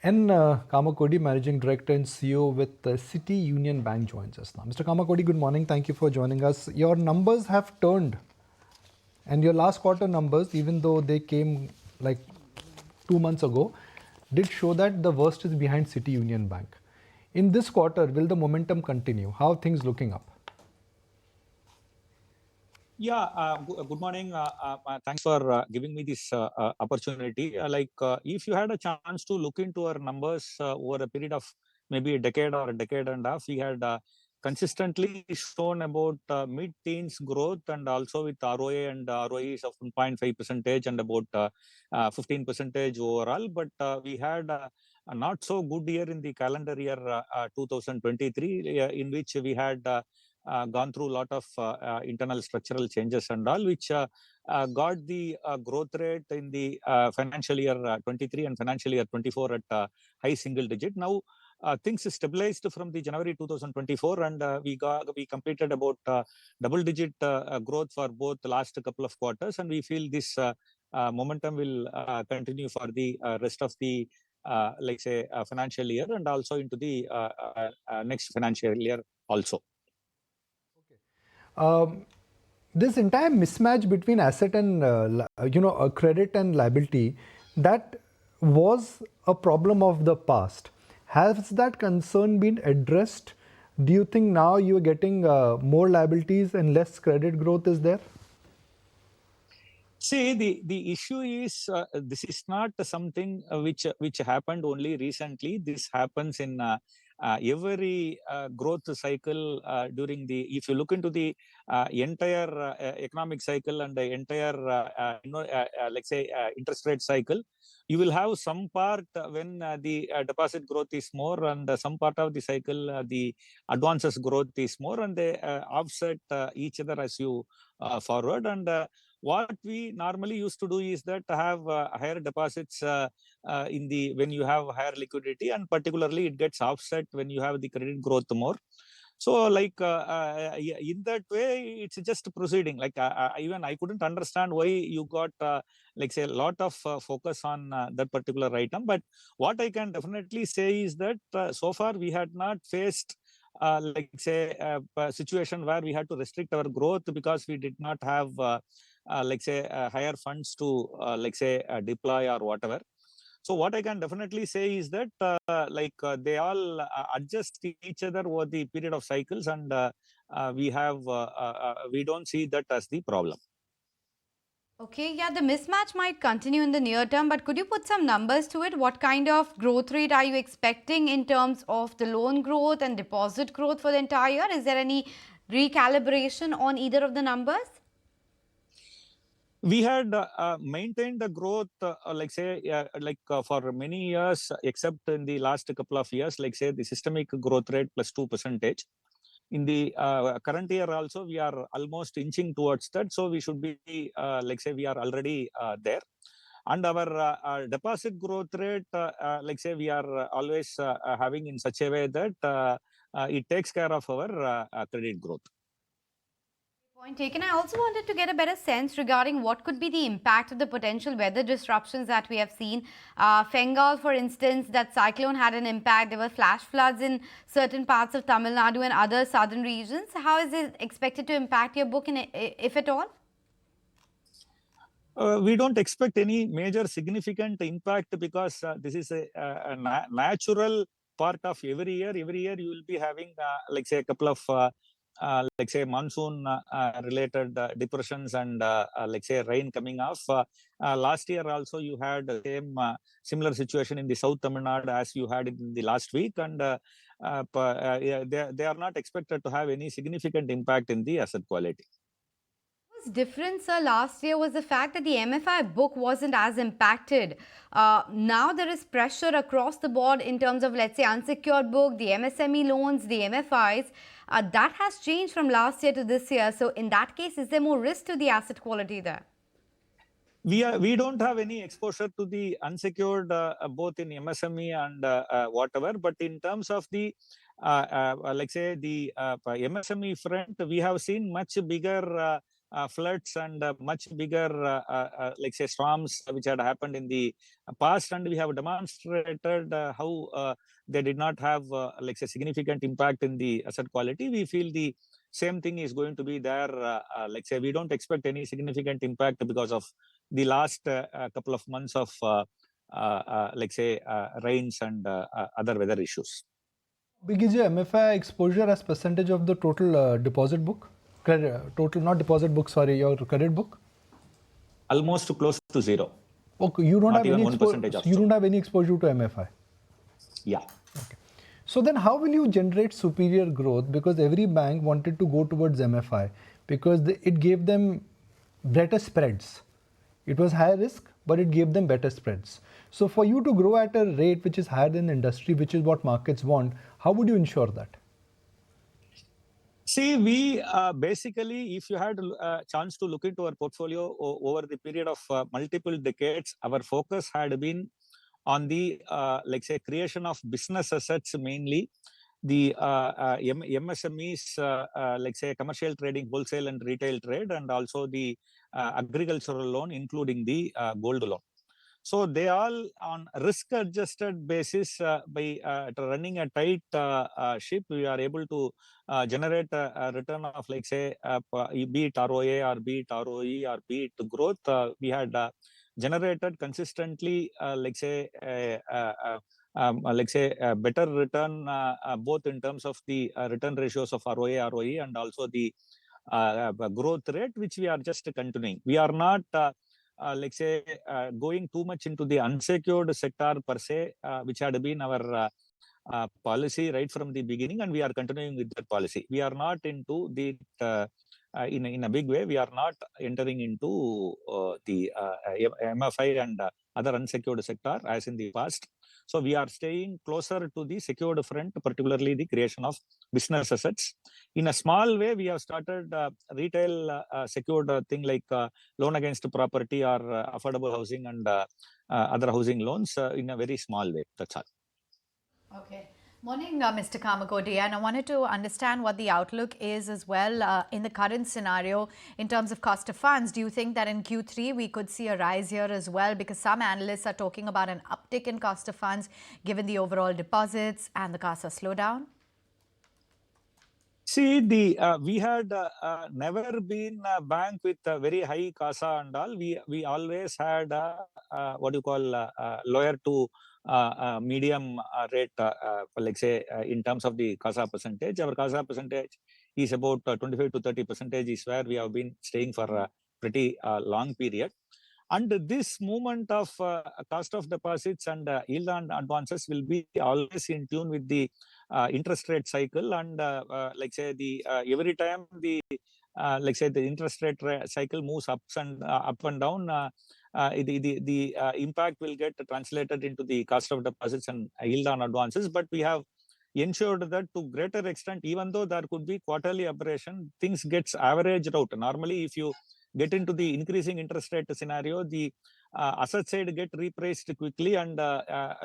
Kamakodi, Managing Director and CEO with City Union Bank, joins us now. Mr. Kamakodi, good morning. Thank you for joining us. Your numbers have turned, and your last quarter numbers, even though they came like 2 months ago, did show that the worst is behind City Union Bank. In this quarter, will the momentum continue? How are things looking up? Yeah, good morning. Thanks for giving me this opportunity. If you had a chance to look into our numbers over a period of maybe a decade or a decade and a half, we had consistently shown about mid-teens growth, and also with ROA and ROEs of 1.5 percentage and about 15 percentage overall. But we had a not so good year in the calendar year 2023, in which we had gone through a lot of internal structural changes and all, which got the growth rate in the financial year 23 and financial year 24 at high single digit. Now things stabilized from the January 2024, and we completed about double digit growth for both the last couple of quarters, and we feel this momentum will continue for the rest of the financial year, and also into the next financial year also. This entire mismatch between asset and credit and liability, that was a problem of the past. Has that concern been addressed? Do you think now you are getting more liabilities and less credit growth is there? See, the issue is this is not something which happened only recently. This happens in every growth cycle during the. If you look into the entire economic cycle and the entire interest rate cycle, you will have some part when the deposit growth is more, and some part of the cycle the advances growth is more, and they offset each other as you forward. And what we normally used to do is that have higher deposits in the when you have higher liquidity, and particularly it gets offset when you have the credit growth more. So in that way, it's just proceeding. Even I couldn't understand why you got a lot of focus on that particular item. But what I can definitely say is that so far we had not faced a situation where we had to restrict our growth because we did not have higher funds to deploy or whatever. So what I can definitely say is that they all adjust each other over the period of cycles, and we don't see that as the problem. Okay, yeah, the mismatch might continue in the near term, but could you put some numbers to it? What kind of growth rate are you expecting in terms of the loan growth and deposit growth for the entire year? Is there any recalibration on either of the numbers? We had maintained the growth, for many years, except in the last couple of years, the systemic growth rate plus 2%. In the current year also, we are almost inching towards that. So we should be, we are already there. And our deposit growth rate, we are always having in such a way that it takes care of our credit growth. Point taken. I also wanted to get a better sense regarding what could be the impact of the potential weather disruptions that we have seen. Bengal, for instance, that cyclone had an impact. There were flash floods in certain parts of Tamil Nadu and other southern regions. How is it expected to impact your book, if at all? We don't expect any major significant impact because this is a natural part of every year. Every year you will be having, a couple of monsoon related depressions and rain coming off. Last year also you had the same similar situation in the South Tamil Nadu as you had in the last week, and they are not expected to have any significant impact in the asset quality. What was different, sir, last year was the fact that the MFI book wasn't as impacted. Now there is pressure across the board in terms of, let's say, unsecured book, the MSME loans, the MFIs. That has changed from last year to this year. So in that case, is there more risk to the asset quality there? We don't have any exposure to the unsecured both in MSME and whatever, but in terms of the the MSME front, we have seen much bigger floods and much bigger, like say, storms which had happened in the past, and we have demonstrated how they did not have, like say, significant impact in the asset quality. We feel the same thing is going to be there. Like say, we don't expect any significant impact because of the last couple of months of, like say, rains and other weather issues. Big is your MFI exposure as percentage of the total deposit book? Total, not deposit book, sorry, your credit book? Almost close to zero. Okay, you don't Not have any even 1% you don't have any exposure to MFI. Yeah. Okay. So then how will you generate superior growth? Because every bank wanted to go towards MFI because it gave them better spreads. It was higher risk, but it gave them better spreads. So for you to grow at a rate which is higher than the industry, which is what markets want, how would you ensure that? See, we basically, if you had a chance to look into our portfolio over the period of multiple decades, our focus had been on the, like say, creation of business assets, mainly the MSMEs, like say, commercial trading, wholesale and retail trade, and also the agricultural loan, including the gold loan. So they all on risk-adjusted basis, by running a tight ship, we are able to generate a return of, like say, be it ROA or be it ROE or be it growth. We had generated consistently, like say, better return, both in terms of the return ratios of ROA, ROE, and also the growth rate, which we are just continuing. We are not, like say, going too much into the unsecured sector per se, which had been our policy right from the beginning, and we are continuing with that policy. We are not into the in a big way. We are not entering into the MFI and other unsecured sector as in the past. So we are staying closer to the secured front, particularly the creation of business assets. In a small way, we have started retail secured thing like loan against property or affordable housing and other housing loans in a very small way. That's all. Okay. Morning, Mr. Kamakodi, and I wanted to understand what the outlook is as well in the current scenario in terms of cost of funds. Do you think that in Q3 we could see a rise here as well? Because some analysts are talking about an uptick in cost of funds given the overall deposits and the CASA slowdown. See, the we had never been a bank with a very high CASA and all. We always had what you call lower to medium rate, like say, in terms of the CASA percentage. Our CASA percentage is about 25 to 30% is where we have been staying for a pretty long period. And this movement of cost of deposits and yield on advances will be always in tune with the interest rate cycle. And like say, the every time the like say the interest rate cycle moves up and down, the impact will get translated into the cost of deposits and yield on advances. But we have ensured that to greater extent, even though there could be quarterly aberration, things gets averaged out. Normally, if you get into the increasing interest rate scenario, the asset side get repriced quickly, and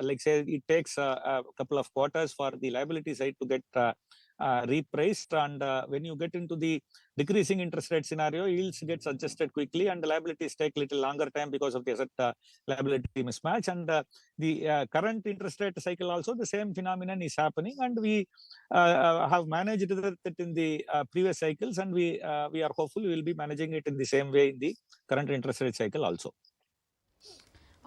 like say it takes a couple of quarters for the liability side to get repriced. And when you get into the decreasing interest rate scenario, yields gets adjusted quickly, and the liabilities take little longer time because of the asset liability mismatch. And the current interest rate cycle also the same phenomenon is happening, and we have managed it in the previous cycles, and we are hopeful we will be managing it in the same way in the current interest rate cycle also.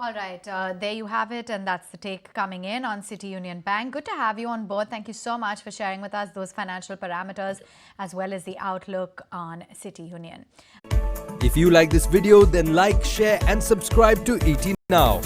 All right, there you have it, and that's the take coming in on City Union Bank. Good to have you on board. Thank you so much for sharing with us those financial parameters as well as the outlook on City Union. If you like this video, then like, share and subscribe to ET Now.